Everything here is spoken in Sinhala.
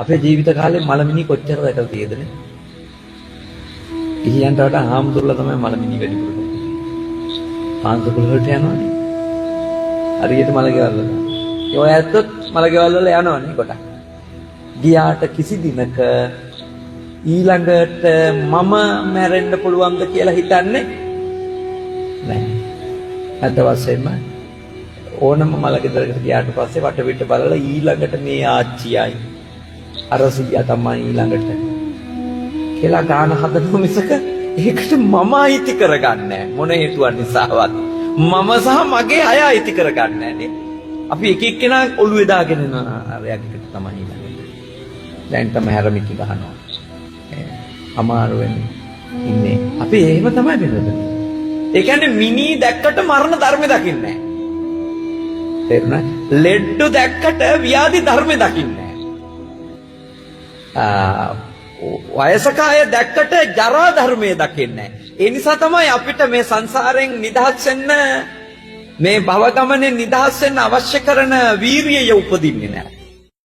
අපේ ජීවිත කාලේ මලමිනි කොච්චර දැකලා තියෙදනේ. ගිහියන්ට වඩා හාමුදුරුවෝ තමයි මලමිනි වැඩිපුර දැක්කේ. පාන්සකුල වලට යනවනේ. හරියට මල ගෙවල් වල. ඒ ඔය ඇත්තොත් මල ගෙවල් වල යනවනේ කොට. ගියාට කිසි දිනක ඊළඟට මම මැරෙන්න පුළුවන්ද කියලා හිතන්නේ නැහැ. අත වශයෙන්ම ඕනම මල ගෙදරකට ගියාට පස්සේ වටපිට බලලා ඊළඟට මේ ආච්චියයි අර සීයා තමයි ඊළඟට කියලා ගාන හදන මිසක ඒකට මම අයිති කරගන්නේ මොන හේතුවක් නිසාවත් මම සහ මගේ අය අයිති කරගන්නේ නේ. අපි එක එක්කෙනා ඔළුවේ දාගෙන යන අරයකට තමයි ඊළඟට. දැන් තමයි හැරමිටි ගහනවා. අමාරුවෙන් ඉන්නේ. අපි එහෙම තමයි වෙන්නේ. ඒ කියන්නේ මිනි දැක්කට මරණ ධර්ම දකින්නේ නැහැ. තේරුණා? ලෙඩ දැක්කට ව්‍යාධි ධර්ම දකින්නේ නැහැ. වයසක අය දැක්කට ජරා ධර්මයේ දකින්නේ නැහැ. ඒ නිසා තමයි අපිට මේ සංසාරයෙන් නිදහස් වෙන්න මේ භව ගමනේ නිදහස් වෙන්න අවශ්‍ය කරන වීරිය උපදින්නේ නැහැ.